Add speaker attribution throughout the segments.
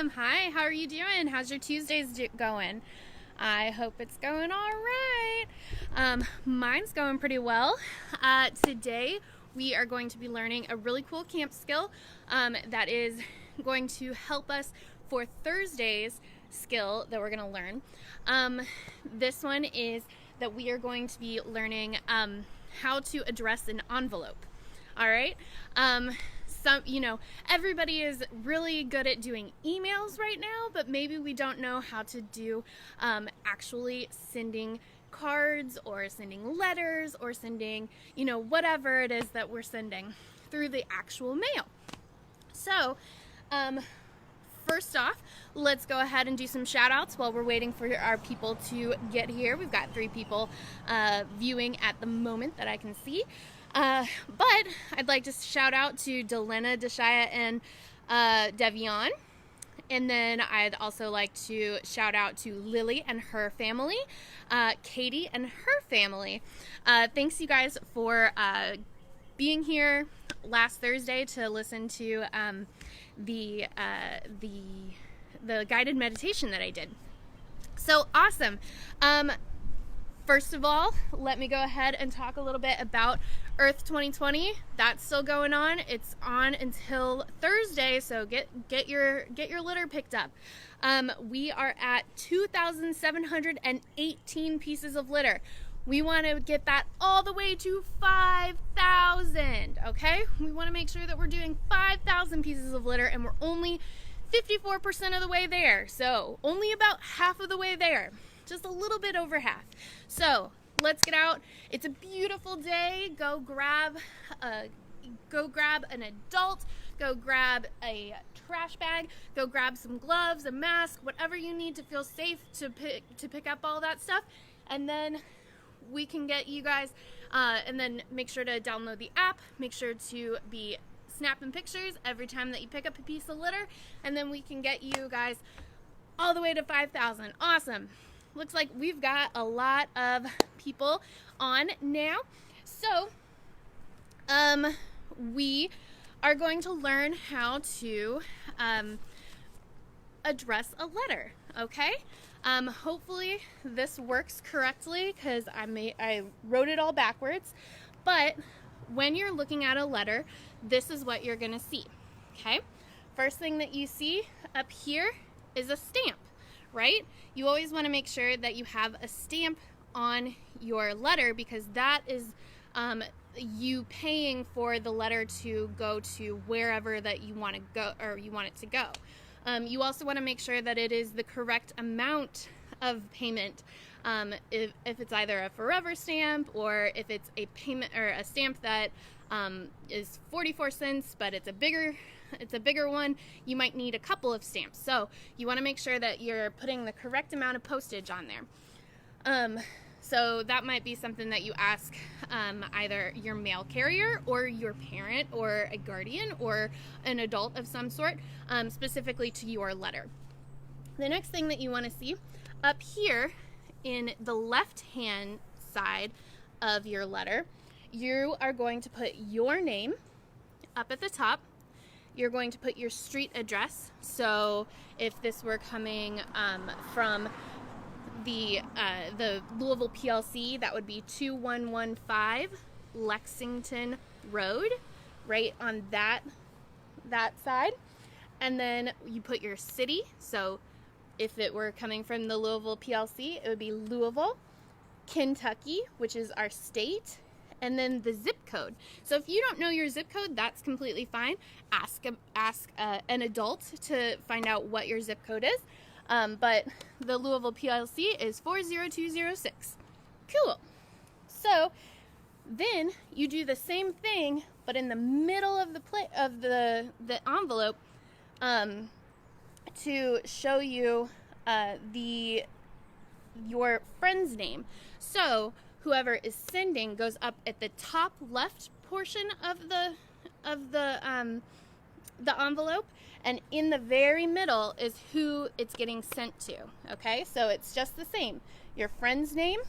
Speaker 1: Awesome. Hi, how are you doing? How's your Tuesdays going? I hope it's going all right. Mine's going pretty well. Today we are going to be learning a really cool camp skill that is going to help us for Thursday's skill that we're going to learn. This one is that we are going to be learning how to address an envelope. All right. Everybody is really good at doing emails right now, but maybe we don't know how to do actually sending cards or sending letters or sending, whatever it is that we're sending through the actual mail. So, first off, let's go ahead and do some shout outs while we're waiting for our people to get here. We've got 3 people viewing at the moment that I can see. But I'd like to shout out to Delena, Deshaya, and Devion. And then I'd also like to shout out to Lily and her family, Katie and her family. Thanks you guys for being here last Thursday to listen to the guided meditation that I did. So awesome. First of all, let me go ahead and talk a little bit about Earth 2020. That's still going on. It's on until Thursday, so get your litter picked up. We are at 2,718 pieces of litter. We want to get that all the way to 5,000, okay? We want to make sure that we're doing 5,000 pieces of litter, and we're only 54% of the way there. So only about half of the way there. Just a little bit over half. So let's get out. It's a beautiful day. Go grab an adult. Go grab a trash bag. Go grab some gloves, a mask, whatever you need to feel safe to pick up all that stuff. And then we can get you guys. And then make sure to download the app. Make sure to be snapping pictures every time that you pick up a piece of litter. And then we can get you guys all the way to 5,000. Awesome. Looks like we've got a lot of people on now. So, we are going to learn how to address a letter, okay? Hopefully this works correctly because I wrote it all backwards. But when you're looking at a letter, this is what you're going to see, okay? First thing that you see up here is a stamp. Right? You always want to make sure that you have a stamp on your letter because that is you paying for the letter to go to wherever that you want to go or you want it to go. You also want to make sure that it is the correct amount of payment. If it's either a forever stamp or if it's a payment or a stamp that is 44 cents, but it's a bigger one, you might need a couple of stamps. So you want to make sure that you're putting the correct amount of postage on there. So that might be something that you ask either your mail carrier or your parent or a guardian or an adult of some sort, specifically to your letter. The next thing that you want to see up here in the left-hand side of your letter, you are going to put your name up at the top. You're going to put your street address. So if this were coming from the Louisville PLC, that would be 2115 Lexington Road, right on that side. And then you put your city. So if it were coming from the Louisville PLC, it would be Louisville, Kentucky, which is our state. And then the zip code. So if you don't know your zip code, that's completely fine. Ask an adult to find out what your zip code is. But the Louisville PLC is 40206. Cool. So then you do the same thing, but in the middle of the envelope to show you your friend's name. So whoever is sending goes up at the top left portion of the envelope, and in the very middle is who it's getting sent to. Okay, so it's just the same. Your friend's name,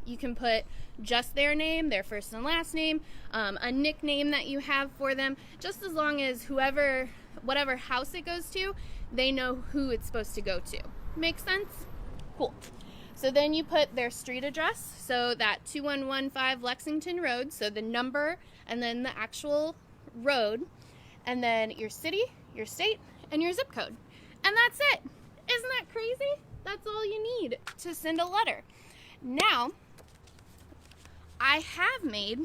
Speaker 1: you can put just their name, their first and last name, a nickname that you have for them, just as long as whatever house it goes to, they know who it's supposed to go to. Make sense? Cool. So then you put their street address, so that 2115 Lexington Road, so the number and then the actual road, and then your city, your state, and your zip code. And that's it. Isn't that crazy? That's all you need to send a letter. Now, I have made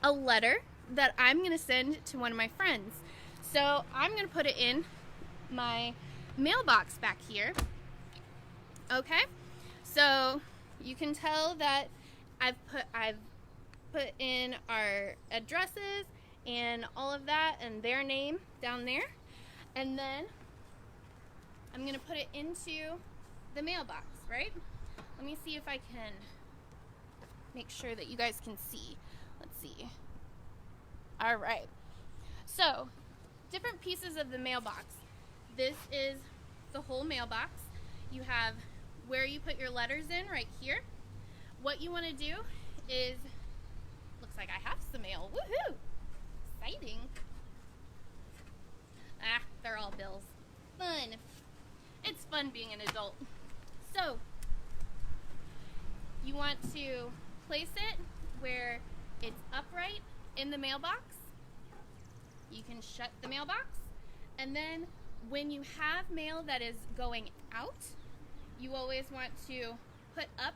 Speaker 1: a letter that I'm going to send to one of my friends. So I'm going to put it in my mailbox back here. Okay? So you can tell that I've put in our addresses and all of that and their name down there. And then I'm going to put it into the mailbox, right? Let me see if I can make sure that you guys can see. Let's see. All right. So, different pieces of the mailbox. This is the whole mailbox. You have where you put your letters in right here. What you want to do is, looks like I have some mail. Woohoo! Exciting. Ah, they're all bills. Fun. It's fun being an adult. So, you want to place it where it's upright in the mailbox. You can shut the mailbox. And then when you have mail that is going out, you always want to put up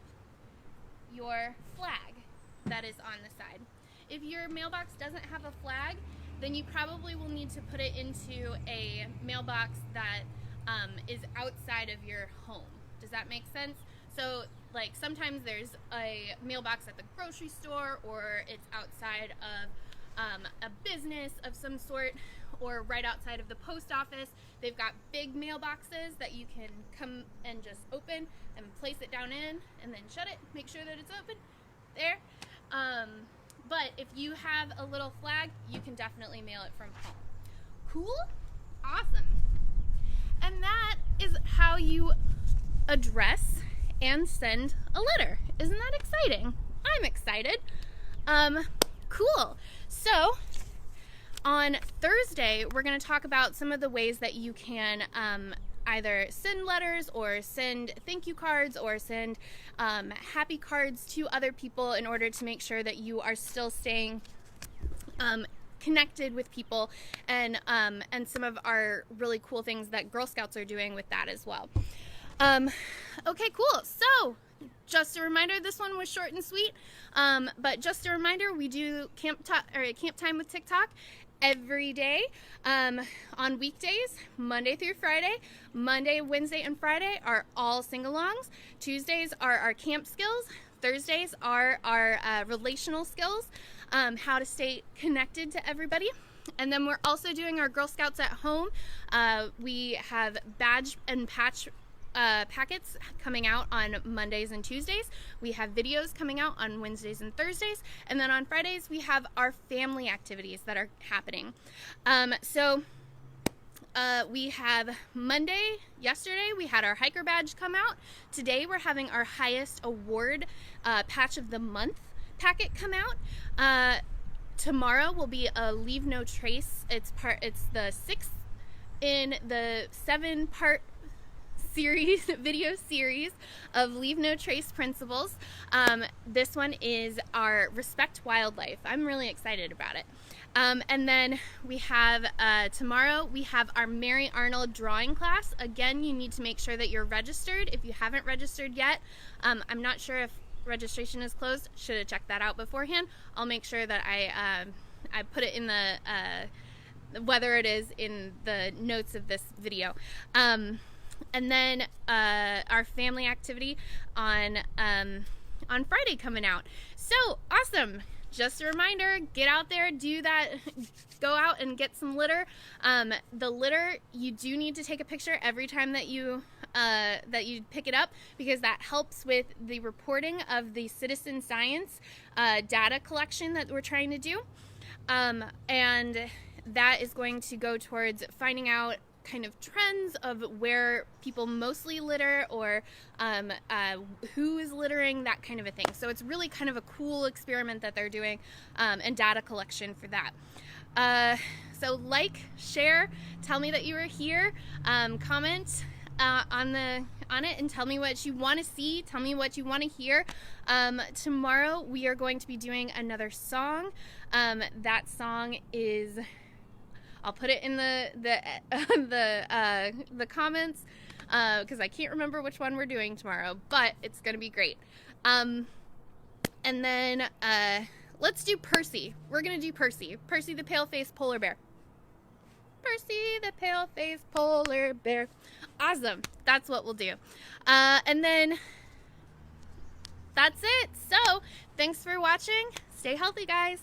Speaker 1: your flag that is on the side. If your mailbox doesn't have a flag, then you probably will need to put it into a mailbox that is outside of your home. Does that make sense? So, like, sometimes there's a mailbox at the grocery store, or it's outside of a business of some sort, or right outside of the post office. They've got big mailboxes that you can come and just open and place it down in and then shut it, make sure that it's open there. But if you have a little flag, you can definitely mail it from home. Cool? Awesome. And that is how you address and send a letter. Isn't that exciting? I'm excited. Cool. So, on Thursday, we're going to talk about some of the ways that you can either send letters or send thank you cards or send happy cards to other people in order to make sure that you are still staying connected with people, and some of our really cool things that Girl Scouts are doing with that as well. Okay, cool. So, just a reminder, this one was short and sweet, but just a reminder, we do camp time with TikTok every day on weekdays, Monday through Friday. Monday, Wednesday, and Friday are all sing-alongs. Tuesdays are our camp skills. Thursdays are our relational skills, how to stay connected to everybody. And then we're also doing our Girl Scouts at home. We have badge and patch packets coming out on Mondays and Tuesdays. We have videos coming out on Wednesdays and Thursdays. And then on Fridays, we have our family activities that are happening. We have yesterday, we had our hiker badge come out. Today, we're having our highest award patch of the month packet come out. Tomorrow will be a Leave No Trace. It's the 6th in the 7-part video series of Leave No Trace principles. This one is our Respect Wildlife. I'm really excited about it. And then we have tomorrow we have our Mary Arnold drawing class. Again, you need to make sure that you're registered. If you haven't registered yet, I'm not sure if registration is closed. Should have checked that out beforehand. I'll make sure that I put it in whether it is in the notes of this video. And then our family activity on Friday coming out. So awesome. Just a reminder, get out there, do that, go out and get some litter. The litter, you do need to take a picture every time that you pick it up, because that helps with the reporting of the citizen science data collection that we're trying to do. And that is going to go towards finding out kind of trends of where people mostly litter, or who is littering, that kind of a thing. So it's really kind of a cool experiment that they're doing, and data collection for that. So like, share, tell me that you were here, comment on it and tell me what you want to see, tell me what you want to hear. Tomorrow we are going to be doing another song. That song is, I'll put it in the comments because I can't remember which one we're doing tomorrow, but it's gonna be great. And then let's do Percy. We're gonna do Percy the pale-faced polar bear. Percy the pale-faced polar bear. Awesome. That's what we'll do. And then that's it. So thanks for watching. Stay healthy, guys.